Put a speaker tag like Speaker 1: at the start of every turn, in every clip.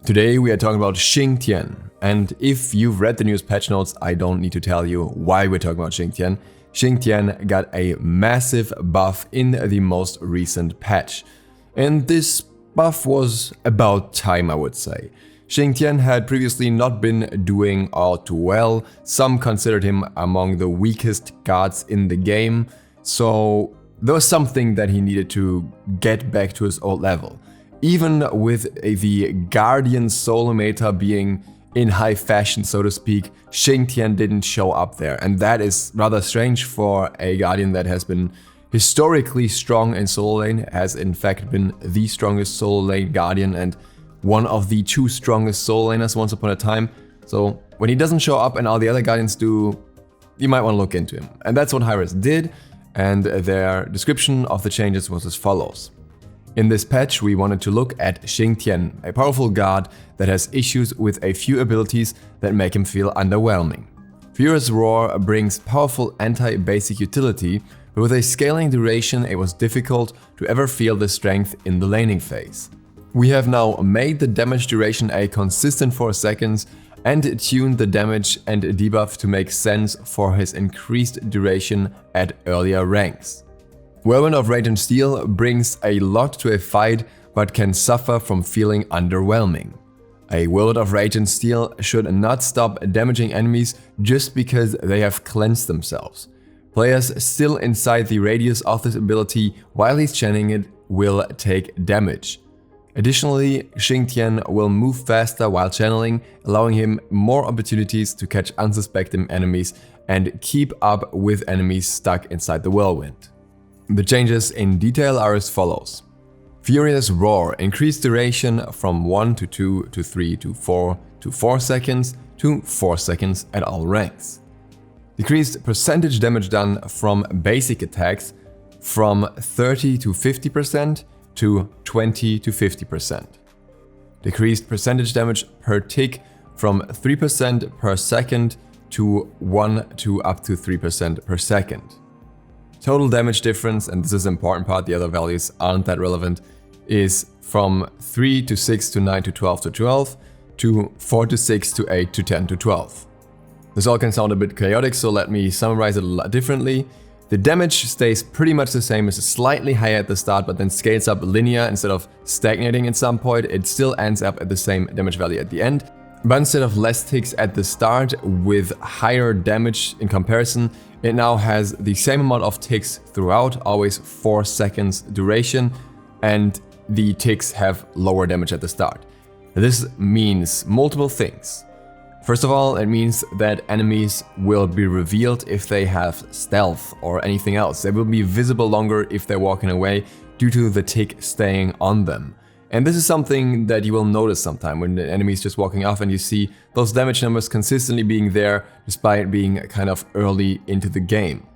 Speaker 1: Today we are talking about Xing Tian, and if you've read the newest patch notes, I don't need to tell you why we're talking about Xing Tian. Xing Tian got a massive buff in the most recent patch, and this buff was about time, I would say. Xing Tian had previously not been doing all too well. Some considered him among the weakest guards in the game, so there was something that he needed to get back to his old level. Even with the Guardian solo meta being in high fashion, so to speak, Xing Tian didn't show up there, and that is rather strange for a Guardian that has been historically strong in solo lane, has in fact been the strongest solo lane Guardian and one of the two strongest solo laners once upon a time. So when he doesn't show up and all the other Guardians do, you might want to look into him. And that's what Hi-Rez did, and their description of the changes was as follows. In this patch, we wanted to look at Xing Tian, a powerful guard that has issues with a few abilities that make him feel underwhelming. Furious Roar brings powerful anti-basic utility, but with a scaling duration it was difficult to ever feel the strength in the laning phase. We have now made the damage duration a consistent 4 seconds and tuned the damage and debuff to make sense for his increased duration at earlier ranks. Whirlwind of Rage and Steel brings a lot to a fight, but can suffer from feeling underwhelming. A Whirlwind of Rage and Steel should not stop damaging enemies just because they have cleansed themselves. Players still inside the radius of this ability while he's channeling it will take damage. Additionally, Xing Tian will move faster while channeling, allowing him more opportunities to catch unsuspecting enemies and keep up with enemies stuck inside the Whirlwind. The changes in detail are as follows. Furious Roar increased duration from 1 to 2 to 3 to 4 to 4 seconds to 4 seconds at all ranks. Decreased percentage damage done from basic attacks from 30 to 50% to 20 to 50%. Decreased percentage damage per tick from 3% per second to 1 to up to 3% per second. Total damage difference, and this is the important part, the other values aren't that relevant, is from 3 to 6 to 9 to 12 to 12 to 4 to 6 to 8 to 10 to 12. This all can sound a bit chaotic, so let me summarize it a lot differently. The damage stays pretty much the same, it's slightly higher at the start, but then scales up linear instead of stagnating at some point. It still ends up at the same damage value at the end. But instead of less ticks at the start with higher damage in comparison, it now has the same amount of ticks throughout, always 4 seconds duration, and the ticks have lower damage at the start. This means multiple things. First of all, it means that enemies will be revealed if they have stealth or anything else. They will be visible longer if they're walking away due to the tick staying on them. And this is something that you will notice sometime when the enemy is just walking off and you see those damage numbers consistently being there despite being kind of early into the game.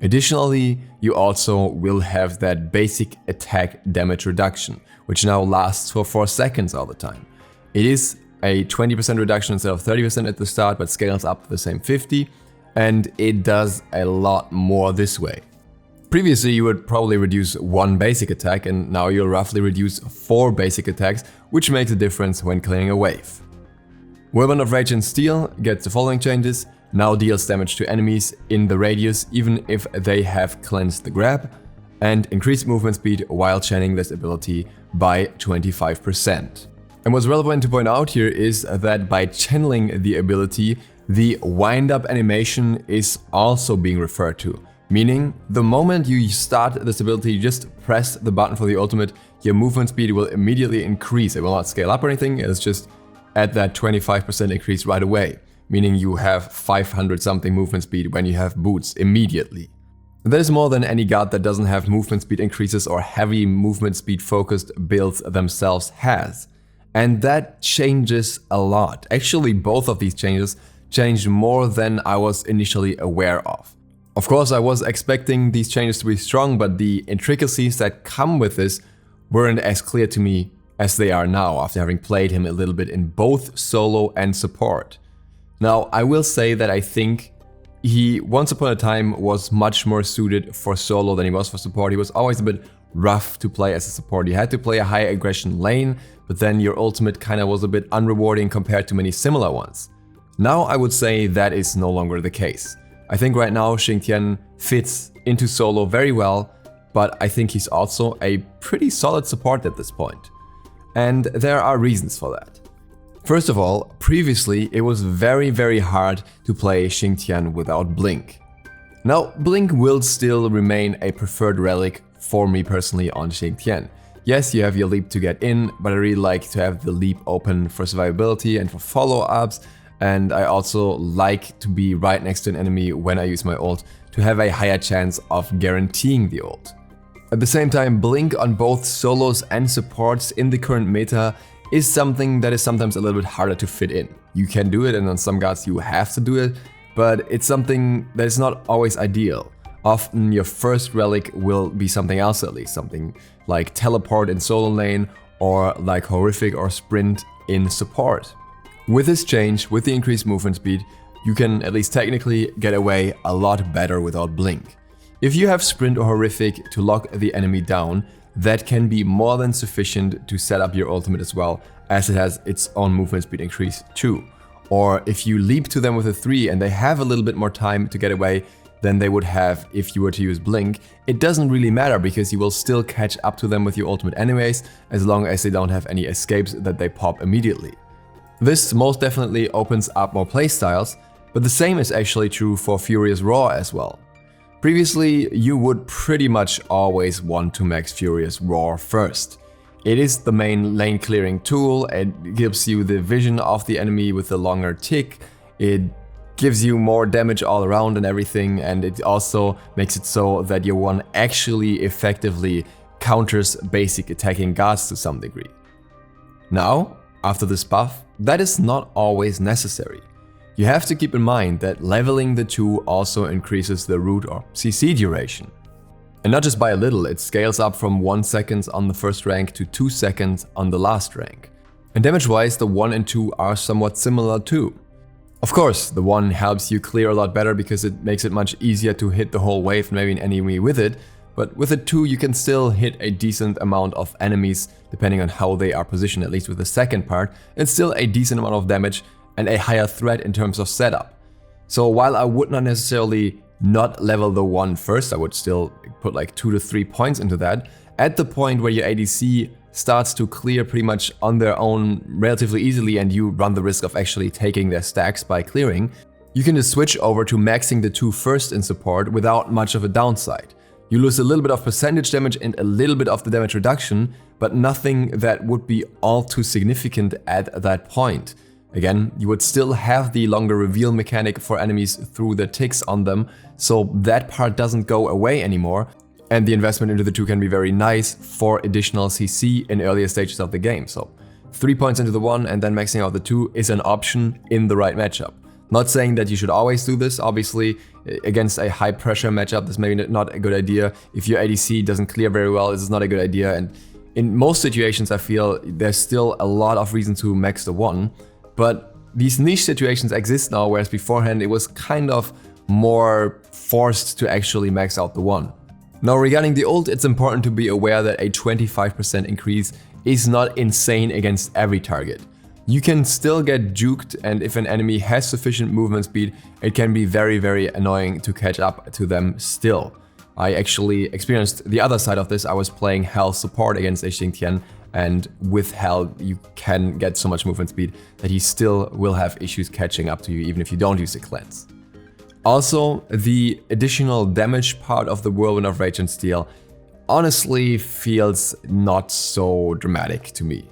Speaker 1: Additionally, you also will have that basic attack damage reduction, which now lasts for 4 seconds all the time. It is a 20% reduction instead of 30% at the start, but scales up to the same 50, and it does a lot more this way. Previously, you would probably reduce 1 basic attack, and now you'll roughly reduce 4 basic attacks, which makes a difference when clearing a wave. Whirlwind of Rage and Steel gets the following changes. Now deals damage to enemies in the radius even if they have cleansed the grab, and increased movement speed while channeling this ability by 25%. And what's relevant to point out here is that by channeling the ability, the wind-up animation is also being referred to. Meaning, the moment you start this ability, you just press the button for the ultimate, your movement speed will immediately increase. It will not scale up or anything, it's just at that 25% increase right away. Meaning you have 500 something movement speed when you have boots immediately. That is more than any guard that doesn't have movement speed increases or heavy movement speed focused builds themselves has. And that changes a lot. Actually, both of these changes changed more than I was initially aware of. Of course, I was expecting these changes to be strong, but the intricacies that come with this weren't as clear to me as they are now after having played him a little bit in both solo and support. Now, I will say that I think he once upon a time was much more suited for solo than he was for support. He was always a bit rough to play as a support. You had to play a high aggression lane, but then your ultimate kinda was a bit unrewarding compared to many similar ones. Now I would say that is no longer the case. I think right now Xing Tian fits into solo very well, but I think he's also a pretty solid support at this point. And there are reasons for that. First of all, previously it was very hard to play Xing Tian without Blink. Now, Blink will still remain a preferred relic for me personally on Xing Tian. Yes, you have your leap to get in, but I really like to have the leap open for survivability and for follow-ups, and I also like to be right next to an enemy when I use my ult to have a higher chance of guaranteeing the ult. At the same time, Blink on both solos and supports in the current meta is something that is sometimes a little bit harder to fit in. You can do it, and on some guards you have to do it, but it's something that is not always ideal. Often your first relic will be something else at least, something like teleport in solo lane or like horrific or sprint in support. With this change, with the increased movement speed, you can at least technically get away a lot better without Blink. If you have sprint or horrific to lock the enemy down, that can be more than sufficient to set up your ultimate as well, as it has its own movement speed increase too. Or if you leap to them with a 3 and they have a little bit more time to get away than they would have if you were to use Blink, it doesn't really matter because you will still catch up to them with your ultimate anyways, as long as they don't have any escapes that they pop immediately. This most definitely opens up more playstyles, but the same is actually true for Furious Roar as well. Previously, you would pretty much always want to max Furious Roar first. It is the main lane clearing tool, it gives you the vision of the enemy with the longer tick, it gives you more damage all around and everything, and it also makes it so that your one actually effectively counters basic attacking guards to some degree. Now, after this buff, that is not always necessary. You have to keep in mind that leveling the two also increases the root or CC duration. And not just by a little, it scales up from 1 second on the first rank to 2 seconds on the last rank. And damage-wise, the 1 and 2 are somewhat similar too. Of course, the 1 helps you clear a lot better because it makes it much easier to hit the whole wave and maybe an enemy with it, but with the 2 you can still hit a decent amount of enemies depending on how they are positioned, at least with the second part, and still a decent amount of damage and a higher threat in terms of setup. So while I would not necessarily not level the 1 first, I would still put like 2 to 3 points into that. At the point where your ADC starts to clear pretty much on their own relatively easily and you run the risk of actually taking their stacks by clearing, you can just switch over to maxing the 2 first in support without much of a downside. You lose a little bit of percentage damage and a little bit of the damage reduction, but nothing that would be all too significant at that point. Again, you would still have the longer reveal mechanic for enemies through the ticks on them, so that part doesn't go away anymore, and the investment into the 2 can be very nice for additional CC in earlier stages of the game. So 3 points into the 1 and then maxing out the 2 is an option in the right matchup. Not saying that you should always do this, obviously against a high pressure matchup this may not a good idea. If your ADC doesn't clear very well, this is not a good idea, and in most situations I feel there's still a lot of reason to max the 1. But these niche situations exist now, whereas beforehand it was kind of more forced to actually max out the 1. Now regarding the ult, it's important to be aware that a 25% increase is not insane against every target. You can still get juked, and if an enemy has sufficient movement speed, it can be very annoying to catch up to them still. I actually experienced the other side of this. I was playing Hell support against Xing Tian, and with Hell you can get so much movement speed that he still will have issues catching up to you even if you don't use the cleanse. Also, the additional damage part of the Whirlwind of Rage and Steel honestly feels not so dramatic to me.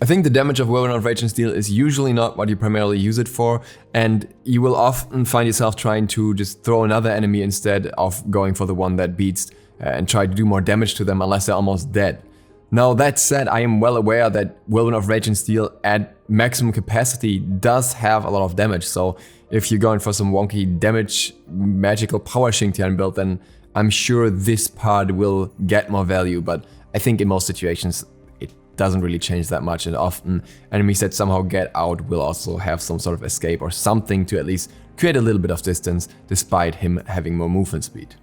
Speaker 1: I think the damage of Whirlwind of Rage and Steel is usually not what you primarily use it for, and you will often find yourself trying to just throw another enemy instead of going for the one that beats and try to do more damage to them unless they're almost dead. Now that said, I am well aware that Whirlwind of Rage and Steel at maximum capacity does have a lot of damage, so if you're going for some wonky damage magical power Xing Tian build, then I'm sure this part will get more value, but I think in most situations it doesn't really change that much, and often enemies that somehow get out will also have some sort of escape or something to at least create a little bit of distance despite him having more movement speed.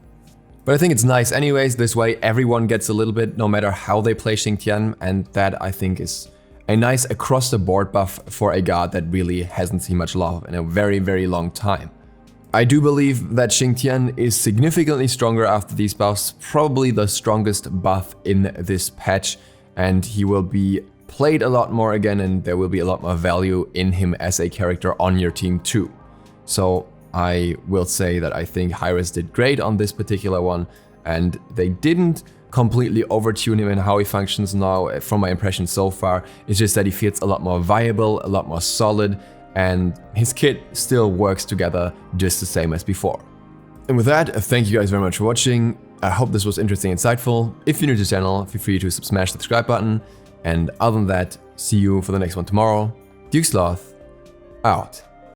Speaker 1: But I think it's nice anyways, this way everyone gets a little bit no matter how they play Xing Tian, and that I think is A nice across-the-board buff for a god that really hasn't seen much love in a very, very long time. I do believe that Xing Tian is significantly stronger after these buffs, probably the strongest buff in this patch, and he will be played a lot more again, and there will be a lot more value in him as a character on your team too. So I will say that I think Hi-Rez did great on this particular one, and they didn't completely overtune him and how he functions now. From my impression so far, it's just that he feels a lot more viable, a lot more solid, and his kit still works together just the same as before. And with that, thank you guys very much for watching. I hope this was interesting and insightful. If you're new to the channel, feel free to smash the subscribe button. And other than that, see you for the next one tomorrow. DukeSloth, out.